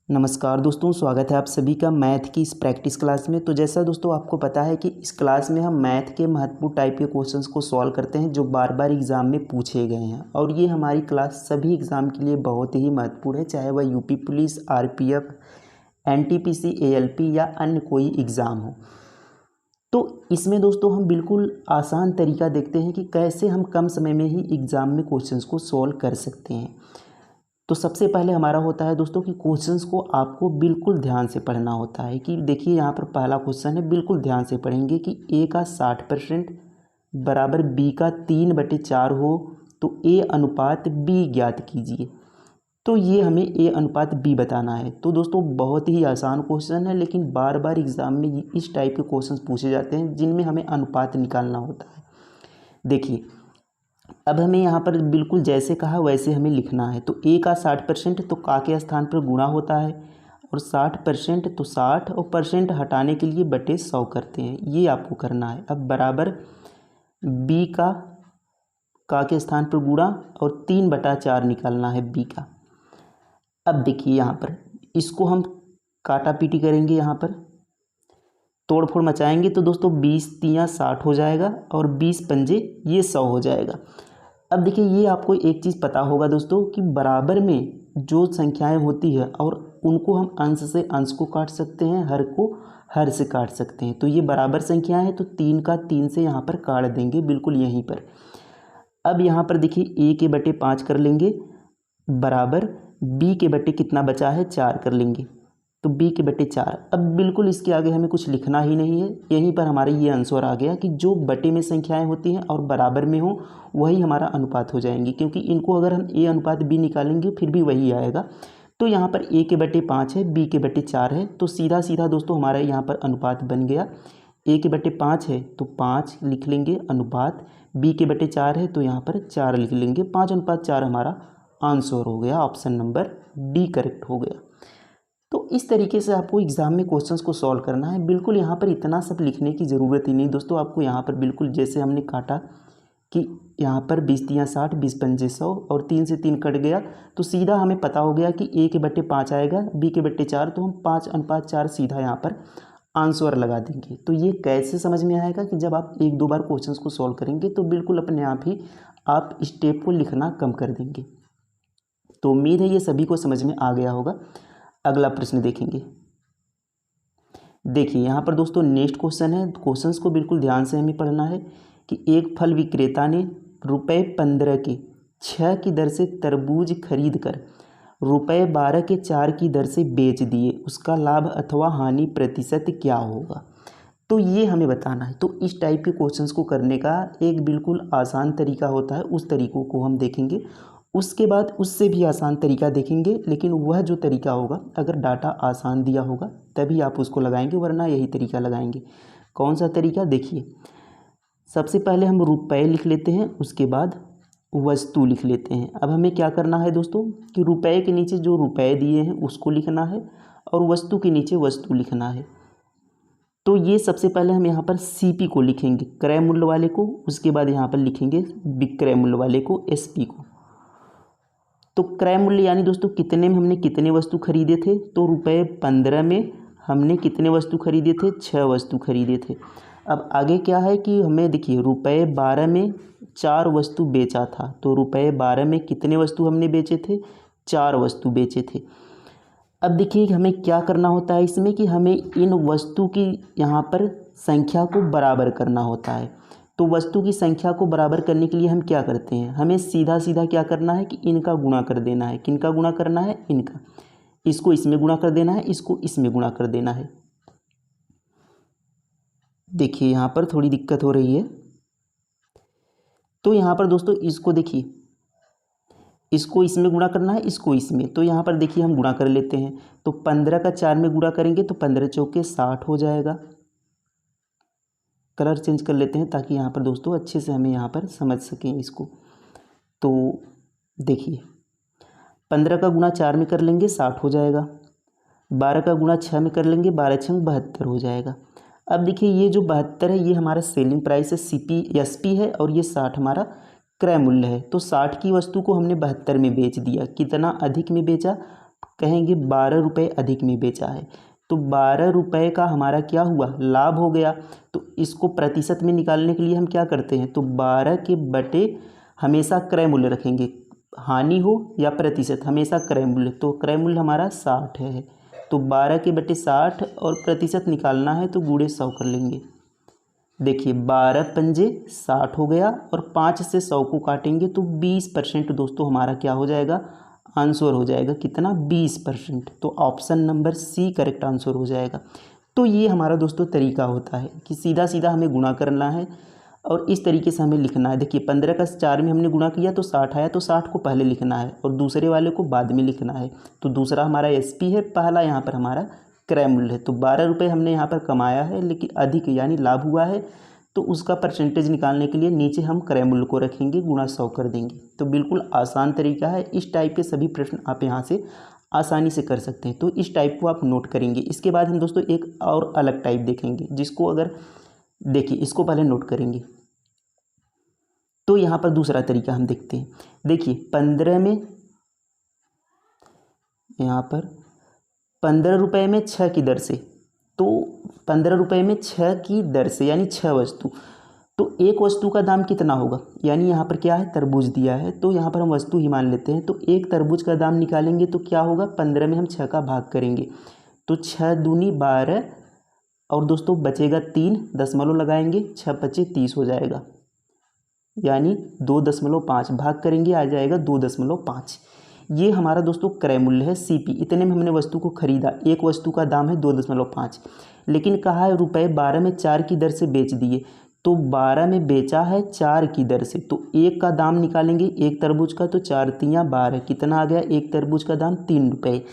नमस्कार दोस्तों, स्वागत है आप सभी का मैथ की इस प्रैक्टिस क्लास में। तो जैसा दोस्तों आपको पता है कि इस क्लास में हम मैथ के महत्वपूर्ण टाइप के क्वेश्चंस को सॉल्व करते हैं जो बार बार एग्ज़ाम में पूछे गए हैं। और ये हमारी क्लास सभी एग्ज़ाम के लिए बहुत ही महत्वपूर्ण है, चाहे वह UP police, RPF, NTPC, ALP या अन्य कोई एग्ज़ाम हो। तो इसमें दोस्तों हम बिल्कुल आसान तरीका देखते हैं कि कैसे हम कम समय में ही एग्ज़ाम में क्वेश्चंस को सॉल्व कर सकते हैं। तो सबसे पहले हमारा होता है दोस्तों कि क्वेश्चंस को आपको बिल्कुल ध्यान से पढ़ना होता है। कि देखिए यहाँ पर पहला क्वेश्चन है, बिल्कुल ध्यान से पढ़ेंगे कि ए का 60% बराबर बी का 3/4 हो तो ए अनुपात बी ज्ञात कीजिए। तो ये हमें ए अनुपात बी बताना है। तो दोस्तों बहुत ही आसान क्वेश्चन है, लेकिन बार बार एग्ज़ाम में इस टाइप के क्वेश्चन पूछे जाते हैं जिनमें हमें अनुपात निकालना होता है। देखिए अब हमें यहाँ पर बिल्कुल जैसे कहा वैसे हमें लिखना है। तो ए का 60% तो का के स्थान पर गुणा होता है, और 60% तो 60 और परसेंट हटाने के लिए बटे 100 करते हैं, ये आपको करना है। अब बराबर बी का के स्थान पर गुणा और 3/4 निकालना है बी का। अब देखिए यहाँ पर इसको हम काटा पीटी करेंगे, यहाँ पर तोड़ फोड़ मचाएंगे तो दोस्तों 20 तियाँ 60 हो जाएगा और 20 पंजे ये 100 हो जाएगा। अब देखिए ये आपको एक चीज़ पता होगा दोस्तों कि बराबर में जो संख्याएं होती है और उनको हम अंश से अंश को काट सकते हैं, हर को हर से काट सकते हैं। तो ये बराबर संख्याएं हैं तो 3 का 3 से यहाँ पर काट देंगे बिल्कुल यहीं पर। अब यहाँ पर देखिए a के बटे 5 कर लेंगे, बराबर b के बटे कितना बचा है 4 कर लेंगे, तो b के बटे 4। अब बिल्कुल इसके आगे हमें कुछ लिखना ही नहीं है, यहीं पर हमारा ये आंसर आ गया कि जो बटे में संख्याएं होती हैं और बराबर में हो वही हमारा अनुपात हो जाएंगी, क्योंकि इनको अगर हम a अनुपात b निकालेंगे फिर भी वही आएगा। तो यहाँ पर a के बटे 5 है, b के बटे 4 है, तो सीधा सीधा दोस्तों हमारा यहाँ पर अनुपात बन गया। a के बटे 5 है तो 5 लिख लेंगे अनुपात, b के बटे 4 है तो यहाँ पर 4 लिख लेंगे। 5:4 हमारा आंसर हो गया, ऑप्शन नंबर डी करेक्ट हो गया। तो इस तरीके से आपको एग्ज़ाम में क्वेश्चंस को सॉल्व करना है। बिल्कुल यहाँ पर इतना सब लिखने की ज़रूरत ही नहीं दोस्तों। आपको यहाँ पर बिल्कुल जैसे हमने काटा कि यहाँ पर 20 तियाँ 60, 20 पंजे 100 और 3 से 3 कट गया, तो सीधा हमें पता हो गया कि a के बटे 5 आएगा, b के बटे 4, तो हम 5:4 सीधा यहाँ पर आंसर लगा देंगे। तो ये कैसे समझ में आएगा कि जब आप 1-2 बार क्वेश्चंस को सॉल्व करेंगे तो बिल्कुल अपने आप ही आप स्टेप को लिखना कम कर देंगे। तो उम्मीद है ये सभी को समझ में आ गया होगा। अगला प्रश्न देखेंगे। देखिए यहाँ पर दोस्तों नेक्स्ट क्वेश्चन है, क्वेश्चंस को बिल्कुल ध्यान से हमें पढ़ना है कि एक फल विक्रेता ने ₹15 के 6 की दर से तरबूज खरीद कर ₹12 के 4 की दर से बेच दिए, उसका लाभ अथवा हानि प्रतिशत क्या होगा। तो ये हमें बताना है। तो इस टाइप के क्वेश्चंस को करने का एक बिल्कुल आसान तरीका होता है, उस तरीक़ों को हम देखेंगे। उसके बाद उससे भी आसान तरीका देखेंगे, लेकिन वह जो तरीका होगा अगर डाटा आसान दिया होगा तभी आप उसको लगाएंगे, वरना यही तरीका लगाएंगे। कौन सा तरीका देखिए, सबसे पहले हम रुपए लिख लेते हैं, उसके बाद वस्तु लिख लेते हैं। अब हमें क्या करना है दोस्तों कि रुपए के नीचे जो रुपए दिए हैं उसको लिखना है और वस्तु के नीचे वस्तु लिखना है। तो ये सबसे पहले हम यहाँ पर सीपी को लिखेंगे, क्रय मूल्य वाले को, उसके बाद यहाँ पर लिखेंगे विक्रय मूल्य वाले को, एसपी को। तो क्रय मूल्य यानी दोस्तों कितने में हमने कितने वस्तु खरीदे थे, तो ₹15 में हमने कितने वस्तु खरीदे थे, 6 वस्तु खरीदे थे। अब आगे क्या है कि हमें देखिए ₹12 में 4 वस्तु बेचा था, तो ₹12 में कितने वस्तु हमने बेचे थे, 4 वस्तु बेचे थे। अब देखिए हमें क्या करना होता है इसमें कि हमें इन वस्तु की यहाँ पर संख्या को बराबर करना होता है। तो वस्तु की संख्या को बराबर करने के लिए हम क्या करते हैं, हमें सीधा सीधा क्या करना है कि इनका गुणा कर देना है। किनका गुणा करना है, इनका, इसको इसमें गुणा कर देना है, इसको इसमें गुणा कर देना है। देखिए यहाँ पर थोड़ी दिक्कत हो रही है। तो यहाँ पर दोस्तों इसको देखिए, इसको इसमें गुणा करना है, इसको इसमें, तो यहाँ पर देखिए हम गुणा कर लेते हैं। तो 15 का 4 में गुणा करेंगे तो 15 चौके 60 हो जाएगा। कलर चेंज कर लेते हैं ताकि यहाँ पर दोस्तों अच्छे से हमें यहाँ पर समझ सकें इसको। तो देखिए 15 का गुणा 4 में कर लेंगे 60 हो जाएगा, 12 का गुणा 6 में कर लेंगे 12 छंग 72 हो जाएगा। अब देखिए ये जो 72 है ये हमारा सेलिंग प्राइस है, सीपी एसपी है, और ये 60 हमारा क्रय मूल्य है। तो 60 की वस्तु को हमने 72 में बेच दिया। कितना अधिक में बेचा, कहेंगे 12 रुपये अधिक में बेचा है, तो 12 रुपये का हमारा क्या हुआ, लाभ हो गया। तो इसको प्रतिशत में निकालने के लिए हम क्या करते हैं, तो 12 के बटे हमेशा क्रय मूल्य रखेंगे, हानि हो या प्रतिशत, हमेशा क्रय मूल्य। तो क्रय मूल्य हमारा 60 है, तो 12 के बटे 60 और प्रतिशत निकालना है तो गुणे 100 कर लेंगे। देखिए 12 पंजे 60 हो गया और 5 से 100 को काटेंगे तो 20% दोस्तों हमारा क्या हो जाएगा, आंसर हो जाएगा कितना, 20%। तो option number C correct answer हो जाएगा। तो ये हमारा दोस्तों तरीका होता है कि सीधा सीधा हमें गुणा करना है और इस तरीके से हमें लिखना है। देखिए 15 का 4 में हमने गुणा किया तो 60 आया, तो 60 को पहले लिखना है और दूसरे वाले को बाद में लिखना है। तो दूसरा हमारा एसपी है, पहला यहाँ पर हमारा क्रय मूल्य है। तो 12 रुपये हमने यहाँ पर कमाया है लेकिन अधिक यानी लाभ हुआ है, तो उसका परसेंटेज निकालने के लिए नीचे हम क्रय मूल्य को रखेंगे, गुणा 100 कर देंगे। तो बिल्कुल आसान तरीका है। इस टाइप के सभी प्रश्न आप यहाँ से आसानी से कर सकते हैं, तो इस टाइप को आप नोट करेंगे। इसके बाद हम दोस्तों एक और अलग टाइप देखेंगे, जिसको अगर देखिए इसको पहले नोट करेंगे। तो यहाँ पर दूसरा तरीका हम देखते हैं। देखिए 15 में, यहाँ पर 15 रुपये में 6 की दर से, तो 15 रुपये में 6 की दर से यानी 6 वस्तु, तो एक वस्तु का दाम कितना होगा, यानी यहाँ पर क्या है, तरबूज दिया है, तो यहाँ पर हम वस्तु ही मान लेते हैं। तो एक तरबूज का दाम निकालेंगे तो क्या होगा, 15 में हम 6 का भाग करेंगे तो 6 दूनी 12 और दोस्तों बचेगा 3, दशमलव लगाएंगे, 6 पच्चीस 30 हो जाएगा, यानी 2.5 भाग करेंगे आ जाएगा 2.5। ये हमारा दोस्तों क्रय मूल्य है सीपी। इतने में हमने वस्तु को खरीदा, एक वस्तु का दाम है 2.5, लेकिन कहा है रुपये 12 में 4 की दर से बेच दिए, तो 12 में बेचा है 4 की दर से, तो एक का दाम निकालेंगे एक तरबूज का, तो 4 तियाँ 12, कितना आ गया, एक तरबूज का दाम 3 रुपये।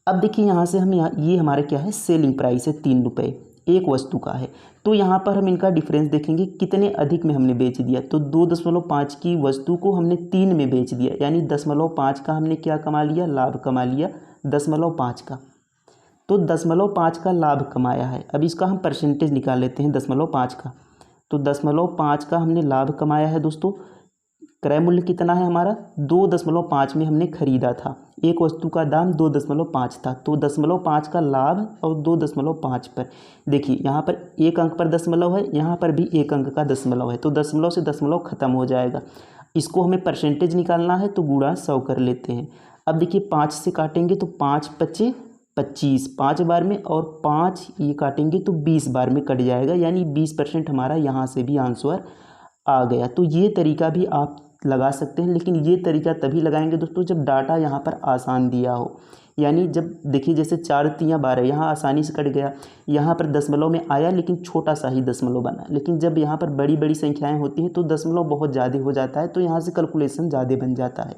अब देखिए यहाँ से हम ये हमारा क्या है, सेलिंग प्राइस है 3 रुपये, एक वस्तु का है। तो यहाँ पर हम इनका डिफरेंस देखेंगे, कितने अधिक में हमने बेच दिया, तो 2.5 की वस्तु को हमने 3 में बेच दिया, यानी 0.5 का हमने क्या कमा लिया, लाभ कमा लिया 0.5 का। तो 0.5 का लाभ कमाया है। अब इसका हम परसेंटेज निकाल लेते हैं 0.5 का, तो 0.5 का हमने लाभ कमाया है दोस्तों। क्रय मूल्य कितना है हमारा, 2.5 में हमने खरीदा था, एक वस्तु का दाम 2.5 था, तो 0.5 का लाभ और 2.5 पर देखिए यहाँ पर एक अंक पर दशमलव है, यहाँ पर भी एक अंक का दशमलव है, तो दशमलव से दशमलव खत्म हो जाएगा। इसको हमें परसेंटेज निकालना है तो गुणा 100 कर लेते हैं। अब देखिए 5 से काटेंगे तो 5 पच्चीस 25, 5 बार में, और 5 ये काटेंगे तो 20 बार में कट जाएगा, यानी 20% हमारा यहाँ से भी आंसर आ गया। तो ये तरीका भी आप लगा सकते हैं, लेकिन ये तरीका तभी लगाएंगे दोस्तों जब डाटा यहाँ पर आसान दिया हो, यानी जब देखिए जैसे 4 तियाँ 12 यहाँ आसानी से कट गया, यहाँ पर दशमलव में आया लेकिन छोटा सा ही दशमलव बना, लेकिन जब यहाँ पर बड़ी बड़ी संख्याएं होती हैं तो दशमलव बहुत ज़्यादा हो जाता है, तो यहाँ से कैलकुलेशन ज़्यादा बन जाता है।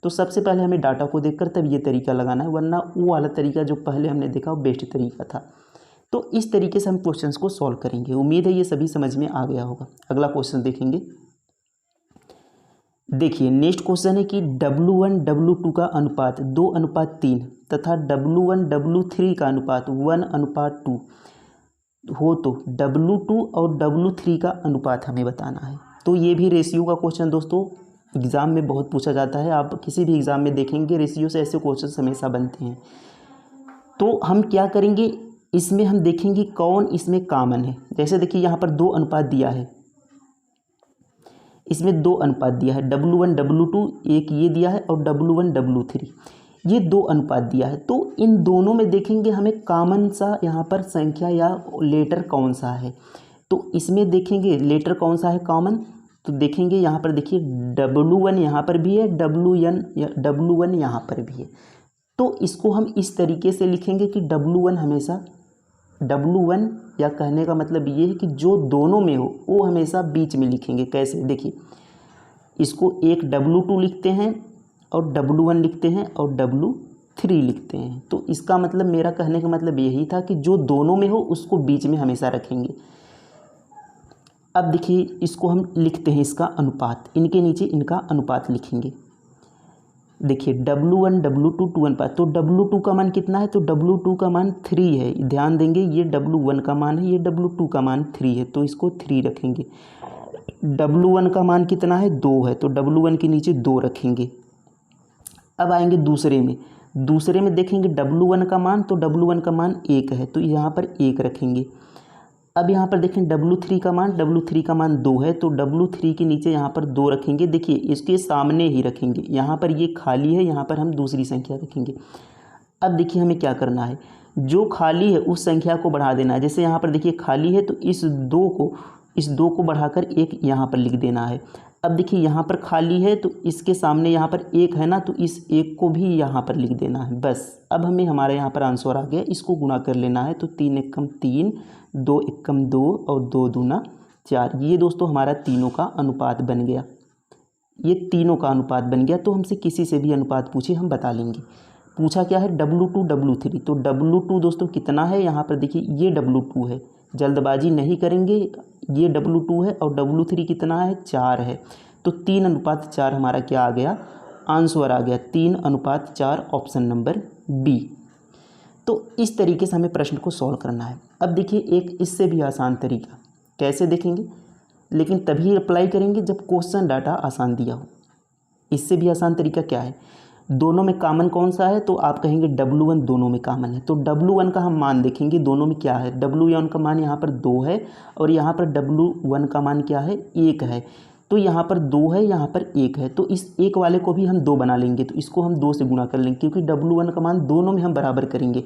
तो सबसे पहले हमें डाटा को देखकर तब ये तरीका लगाना है, वरना वो वाला तरीका जो पहले हमने देखा वो बेस्ट तरीका था। तो इस तरीके से हम क्वेश्चंस को सॉल्व करेंगे। उम्मीद है ये सभी समझ में आ गया होगा। अगला क्वेश्चन देखेंगे। देखिए नेक्स्ट क्वेश्चन है कि W1 W2 का अनुपात 2:3 तथा W1 W3 का अनुपात 1:2 हो, तो W2 और W3 का अनुपात हमें बताना है। तो ये भी रेशियो का क्वेश्चन दोस्तों एग्ज़ाम में बहुत पूछा जाता है। आप किसी भी एग्ज़ाम में देखेंगे रेशियो से ऐसे क्वेश्चन हमेशा बनते हैं। तो हम क्या करेंगे, इसमें हम देखेंगे कौन इसमें कॉमन है। जैसे देखिए यहाँ पर 2 अनुपात दिया है, इसमें 2 अनुपात दिया है, W1 W2 एक ये दिया है और W1 W3 ये 2 अनुपात दिया है। तो इन दोनों में देखेंगे हमें कॉमन सा यहाँ पर संख्या या लेटर कौन सा है। तो इसमें देखेंगे लेटर कौन सा है कॉमन, तो देखेंगे यहाँ पर देखिए W1 यहाँ पर भी है, W1 यहाँ पर भी है। तो इसको हम इस तरीके से लिखेंगे कि W1 हमेशा W1 या कहने का मतलब ये है कि जो दोनों में हो वो हमेशा बीच में लिखेंगे। कैसे, देखिए इसको एक W2 लिखते हैं और W1 लिखते हैं और W3 लिखते हैं। तो इसका मतलब मेरा कहने का मतलब यही था कि जो दोनों में हो उसको बीच में हमेशा रखेंगे। अब देखिए इसको हम लिखते हैं इसका अनुपात, इनके नीचे इनका अनुपात लिखेंगे। देखिए W1 W2 2 अनुपात, तो W2 का मान कितना है, तो W2 का मान 3 है। ध्यान देंगे ये W1 का मान है, ये W2 का मान 3 है, तो इसको 3 रखेंगे। W1 का मान कितना है, 2 है, तो W1 के नीचे 2 रखेंगे। अब आएंगे दूसरे में, दूसरे में देखेंगे W1 का मान, तो W1 का मान 1 है, तो यहाँ पर 1 रखेंगे। अब यहाँ पर देखें W3 का मान, W3 का मान 2 है, तो W3 के नीचे यहाँ पर 2 रखेंगे। देखिए इसके सामने ही रखेंगे, यहाँ पर ये खाली है, यहाँ पर हम दूसरी संख्या रखेंगे। अब देखिए हमें क्या करना है, जो खाली है उस संख्या को बढ़ा देना है। जैसे यहाँ पर देखिए खाली है, तो इस 2 को बढ़ाकर 1 यहाँ पर लिख देना है। अब देखिए यहाँ पर खाली है, तो इसके सामने यहाँ पर 1 है ना, तो इस 1 को भी यहाँ पर लिख देना है। बस अब हमें हमारे यहाँ पर आंसर आ गया, इसको गुणा कर लेना है। तो 3 एकम 3, 2 एकम 2 और 2 दूना 4। ये दोस्तों हमारा तीनों का अनुपात बन गया, ये तीनों का अनुपात बन गया। तो हमसे किसी से भी अनुपात पूछे हम बता लेंगे। पूछा क्या है, W2 W3, तो W2 दोस्तों कितना है, यहाँ पर देखिए ये W2 है, जल्दबाजी नहीं करेंगे, ये W2 है और W3 कितना है, 4 है। तो 3:4 हमारा क्या आ गया, आंसर आ गया 3:4, ऑप्शन नंबर बी। तो इस तरीके से हमें प्रश्न को सॉल्व करना है। अब देखिए एक इससे भी आसान तरीका, कैसे देखेंगे, लेकिन तभी अप्लाई करेंगे जब क्वेश्चन डाटा आसान दिया हो। इससे भी आसान तरीका क्या है, दोनों में कॉमन कौन सा है, तो आप कहेंगे W1 दोनों में कॉमन है। तो W1 का हम मान देखेंगे, दोनों में क्या है, W1 का मान यहाँ पर 2 है और यहाँ पर W1 का मान क्या है, 1 है। तो यहाँ पर 2 है, यहाँ पर 1 है, तो इस 1 वाले को भी हम 2 बना लेंगे, तो इसको हम 2 से गुणा कर लेंगे, क्योंकि W1 का मान दोनों में हम बराबर करेंगे।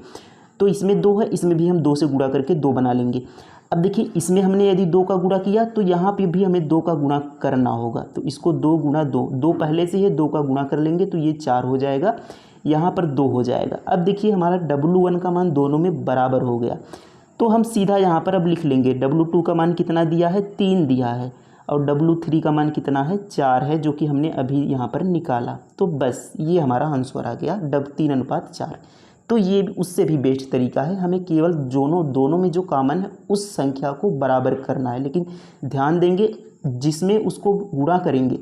तो इसमें 2 है, इसमें भी हम 2 से गुणा करके 2 बना लेंगे। अब देखिए इसमें हमने यदि 2 का गुणा किया, तो यहाँ पे भी हमें 2 का गुणा करना होगा। तो इसको 2 गुणा 2, 2 पहले से ही 2 का गुणा कर लेंगे, तो ये 4 हो जाएगा, यहाँ पर 2 हो जाएगा। अब देखिए हमारा W1 का मान दोनों में बराबर हो गया, तो हम सीधा यहाँ पर अब लिख लेंगे, W2 का मान कितना दिया है, 3 दिया है, और W3 का मान कितना है, 4 है, जो कि हमने अभी यहाँ पर निकाला। तो बस ये हमारा आंसर आ गया, 3:4। तो ये उससे भी बेस्ट तरीका है, हमें केवल दोनों में जो कॉमन है उस संख्या को बराबर करना है। लेकिन ध्यान देंगे जिसमें उसको गुणा करेंगे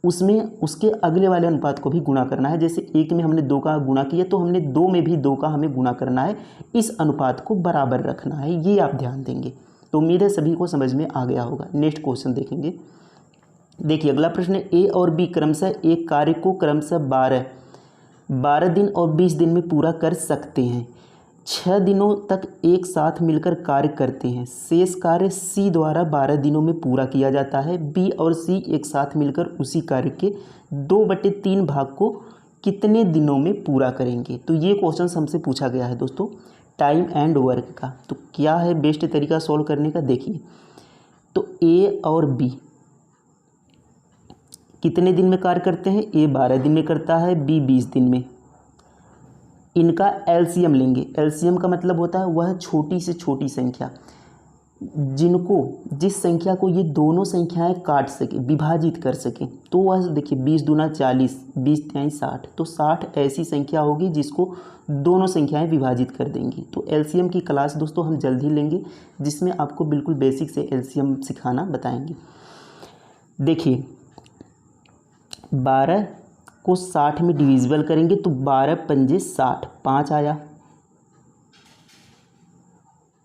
उसमें उसके अगले वाले अनुपात को भी गुणा करना है। जैसे 1 में हमने 2 का गुणा किया, तो हमने 2 में भी 2 का हमें गुणा करना है, इस अनुपात को बराबर रखना है, ये आप ध्यान देंगे। तो उम्मीद है सभी को समझ में आ गया होगा। नेक्स्ट क्वेश्चन देखेंगे। देखिए अगला प्रश्न है, ए और बी क्रमशः एक कार्य को क्रमशः 12 दिन और 20 दिन में पूरा कर सकते हैं। 6 दिनों तक एक साथ मिलकर कार्य करते हैं। शेष कार्य सी द्वारा 12 दिनों में पूरा किया जाता है। बी और सी एक साथ मिलकर उसी कार्य के 2/3 भाग को कितने दिनों में पूरा करेंगे। तो ये क्वेश्चन हमसे पूछा गया है दोस्तों टाइम एंड वर्क का। तो क्या है बेस्ट तरीका सॉल्व करने का, देखिए तो ए और बी कितने दिन में कार्य करते हैं, ए 12 दिन में करता है, बी 20 दिन में। इनका एलसीएम लेंगे। एलसीएम का मतलब होता है वह छोटी से छोटी संख्या जिस संख्या को ये दोनों संख्याएं काट सके, विभाजित कर सके। तो वह देखिए 20 दूना 40, 20 तिहाई 60, तो 60 ऐसी संख्या होगी जिसको दोनों संख्याएं विभाजित कर देंगी। तो एलसीएम की क्लास दोस्तों हम जल्द ही लेंगे, जिसमें आपको बिल्कुल बेसिक से एलसीएम सिखाना बताएंगे। देखिए 12 को 60 में डिविजिबल करेंगे, तो 12 पंजे 60, 5 आया,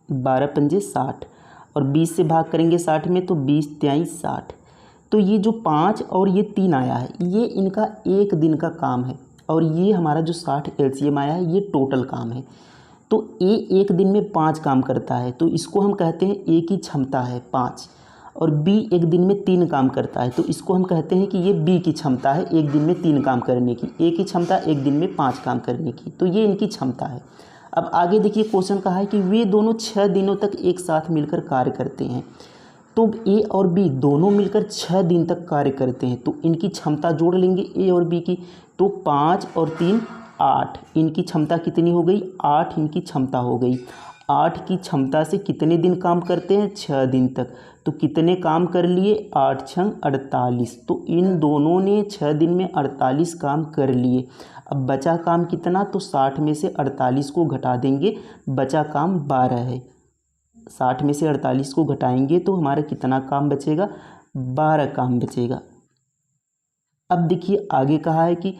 12 पंजे 60, और 20 से भाग करेंगे 60 में, तो 20 तिहाई 60। तो ये जो 5 और ये 3 आया है, ये इनका एक दिन का काम है, और ये हमारा जो 60 एलसीएम आया है ये टोटल काम है। तो ए एक दिन में 5 काम करता है, तो इसको हम कहते हैं ए की क्षमता है 5। और बी एक दिन में 3 काम करता है, तो इसको हम कहते हैं कि ये बी की क्षमता है एक दिन में 3 काम करने की। ए की क्षमता एक दिन में 5 काम करने की, तो ये इनकी क्षमता है। अब आगे देखिए क्वेश्चन कहा है कि वे दोनों 6 दिनों तक एक साथ मिलकर कार्य करते हैं। तो ए और बी दोनों मिलकर 6 दिन तक कार्य करते हैं, तो इनकी क्षमता जोड़ लेंगे ए और बी की, तो 5 और 3 8, इनकी क्षमता कितनी हो गई, 8 इनकी क्षमता हो गई। 8 की क्षमता से कितने दिन काम करते हैं, 6 दिन तक। तो कितने काम कर लिए, 8 छंग 48, तो इन दोनों ने 6 दिन में 48 काम कर लिए। अब बचा काम कितना, तो 60 में से 48 को घटा देंगे, बचा काम 12 है। 60 में से 48 को घटाएंगे तो हमारा कितना काम बचेगा, 12 काम बचेगा। अब देखिए आगे कहा है कि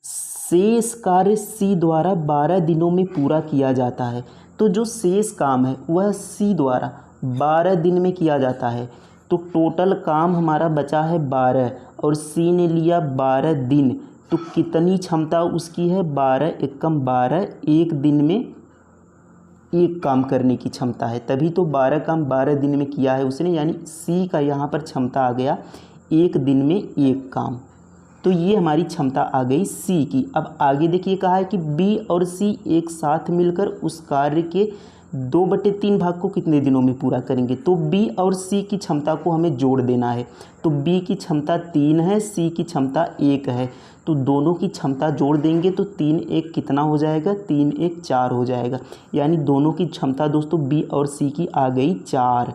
शेष कार्य सी द्वारा 12 दिनों में पूरा किया जाता है। तो जो शेष काम है वह सी द्वारा 12 दिन में किया जाता है। तो टोटल काम हमारा बचा है 12 और सी ने लिया 12 दिन, तो कितनी क्षमता उसकी है, 12 एकम 12, एक दिन में एक काम करने की क्षमता है, तभी तो 12 काम 12 दिन में किया है उसने, यानी सी का यहाँ पर क्षमता आ गया एक दिन में एक काम। तो ये हमारी क्षमता आ गई सी की। अब आगे देखिए कहा है कि बी और सी एक साथ मिलकर उस कार्य के 2/3 भाग को कितने दिनों में पूरा करेंगे। तो बी और सी की क्षमता को हमें जोड़ देना है। तो बी की क्षमता 3 है, सी की क्षमता 1 है, तो दोनों की क्षमता जोड़ देंगे तो 3 1 कितना हो जाएगा, 3 1 4 हो जाएगा। यानी दोनों की क्षमता दोस्तों बी और सी की आ गई 4।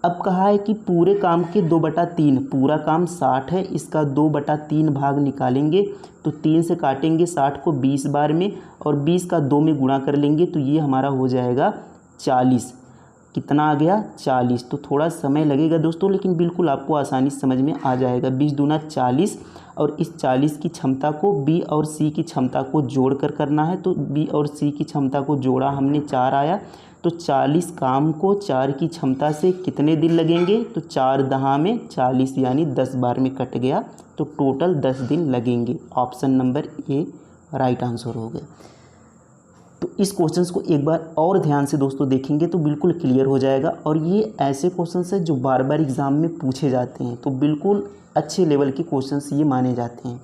अब कहा है कि पूरे काम के 2/3, पूरा काम 60 है, इसका 2/3 भाग निकालेंगे तो 3 से काटेंगे 60 को 20 बार में और 20 का 2 में गुणा कर लेंगे तो ये हमारा हो जाएगा 40। कितना आ गया, 40। तो थोड़ा समय लगेगा दोस्तों, लेकिन बिल्कुल आपको आसानी से समझ में आ जाएगा। 20 दूना 40 और इस 40 की क्षमता को बी और सी की क्षमता को जोड़ कर करना है। तो बी और सी की क्षमता को जोड़ा हमने, 4 आया। तो 40 काम को 4 की क्षमता से कितने दिन लगेंगे, तो 4 दहा में 40 यानी 10 बार में कट गया, तो टोटल 10 दिन लगेंगे। Option number A right answer हो गया। तो इस क्वेश्चंस को एक बार और ध्यान से दोस्तों देखेंगे तो बिल्कुल क्लियर हो जाएगा। और ये ऐसे क्वेश्चंस हैं जो बार बार एग्ज़ाम में पूछे जाते हैं, तो बिल्कुल अच्छे लेवल के क्वेश्चंस ये माने जाते हैं।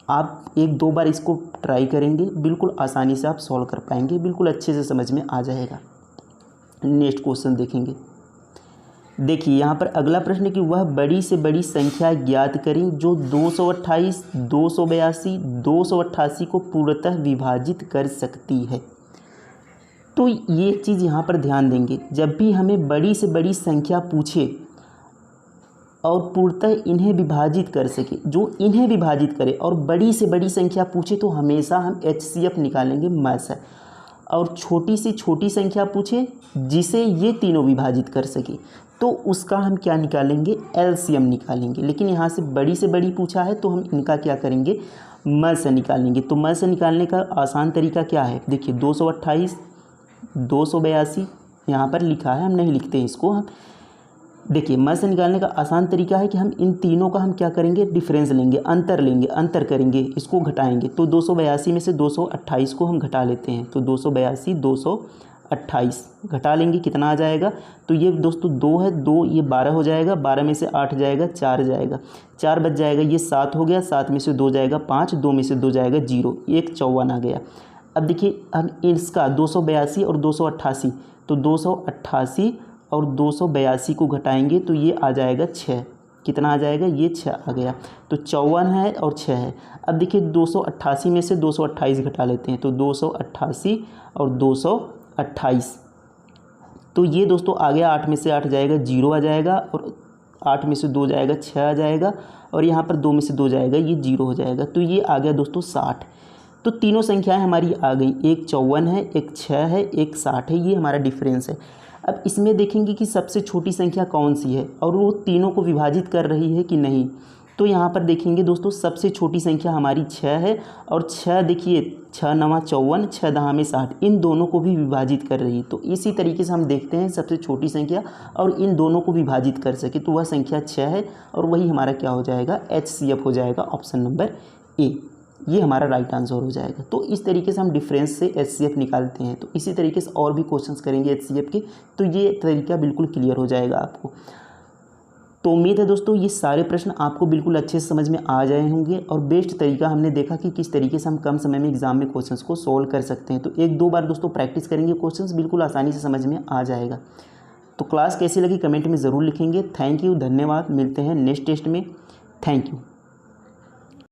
आप 1-2 बार इसको ट्राई करेंगे, बिल्कुल आसानी से आप सॉल्व कर पाएंगे, बिल्कुल अच्छे से समझ में आ जाएगा। नेक्स्ट क्वेश्चन देखेंगे। देखिए यहाँ पर अगला प्रश्न कि वह बड़ी से बड़ी संख्या ज्ञात करें जो 228, 282, 288 को पूर्णतः विभाजित कर सकती है। तो ये चीज़ यहाँ पर ध्यान देंगे, जब भी हमें बड़ी से बड़ी संख्या पूछे और पूर्णतः इन्हें विभाजित कर सके, जो इन्हें विभाजित करे और बड़ी से बड़ी संख्या पूछे तो हमेशा हम HCF निकालेंगे मैथ्स है। और छोटी से छोटी संख्या पूछे जिसे ये तीनों विभाजित कर सके तो उसका हम क्या निकालेंगे, LCM निकालेंगे। लेकिन यहाँ से बड़ी पूछा है तो हम इनका क्या करेंगे, मल से निकालेंगे। तो मल से निकालने का आसान तरीका क्या है, देखिए 228, 282 यहाँ पर लिखा है, हम नहीं लिखते इसको। हम देखिए मल से निकालने का आसान तरीका है कि हम इन तीनों का हम क्या करेंगे, डिफरेंस लेंगे, अंतर करेंगे, इसको घटाएंगे। तो 282 में से 228 को हम घटा लेते हैं, तो 282 228 घटा लेंगे, कितना आ जाएगा। तो ये दोस्तों 2 है, 2 ये 12 हो जाएगा, 12 में से 8 जाएगा, 4 जाएगा, 4 बच जाएगा, ये 7 हो गया, 7 में से 2 जाएगा 5, 2 में से 2 जाएगा 0, 1 54 आ गया। अब देखिए हम इसका 282 और 288, तो 288 और 282 को घटाएंगे तो ये आ जाएगा 6, कितना आ जाएगा, ये 6 आ गया। तो 54 है और 6 है। अब देखिए 288 में से 228 घटा लेते हैं, तो 288 और 228, तो ये दोस्तों आ गया, 8 में से 8 जाएगा 0 आ जाएगा, और 8 में से 2 जाएगा 6 आ जाएगा, और यहाँ पर 2 में से 2 जाएगा, ये 0 हो जाएगा। तो ये आ गया दोस्तों 60। तो तीनों संख्याएं हमारी आ गई, एक 54 है, एक 6 है, एक 60 है, ये हमारा डिफरेंस है। अब इसमें देखेंगे कि सबसे छोटी संख्या कौन सी है और वो तीनों को विभाजित कर रही है कि नहीं। तो यहाँ पर देखेंगे दोस्तों सबसे छोटी संख्या हमारी 6 है, और 6 देखिए 6 9 54, 6 10 में 60, इन दोनों को भी विभाजित कर रही है। तो इसी तरीके से हम देखते हैं सबसे छोटी संख्या और इन दोनों को विभाजित कर सके तो वह संख्या 6 है, और वही हमारा क्या हो जाएगा, HCF हो जाएगा, ऑप्शन नंबर ए, ये हमारा राइट आंसर हो जाएगा। तो इस तरीके से हम डिफरेंस से HCF निकालते हैं। तो इसी तरीके से और भी क्वेश्चंस करेंगे HCF के, तो ये तरीका बिल्कुल क्लियर हो जाएगा आपको। तो उम्मीद है दोस्तों ये सारे प्रश्न आपको बिल्कुल अच्छे से समझ में आ जाए होंगे, और बेस्ट तरीका हमने देखा कि किस तरीके से हम कम समय में एग्जाम में क्वेश्चंस को सोल्व कर सकते हैं। तो 1-2 बार दोस्तों प्रैक्टिस करेंगे, क्वेश्चंस बिल्कुल आसानी से समझ में आ जाएगा। तो क्लास कैसी लगी कमेंट में ज़रूर लिखेंगे। थैंक यू, धन्यवाद, मिलते हैं नेक्स्ट टेस्ट में। Thank you.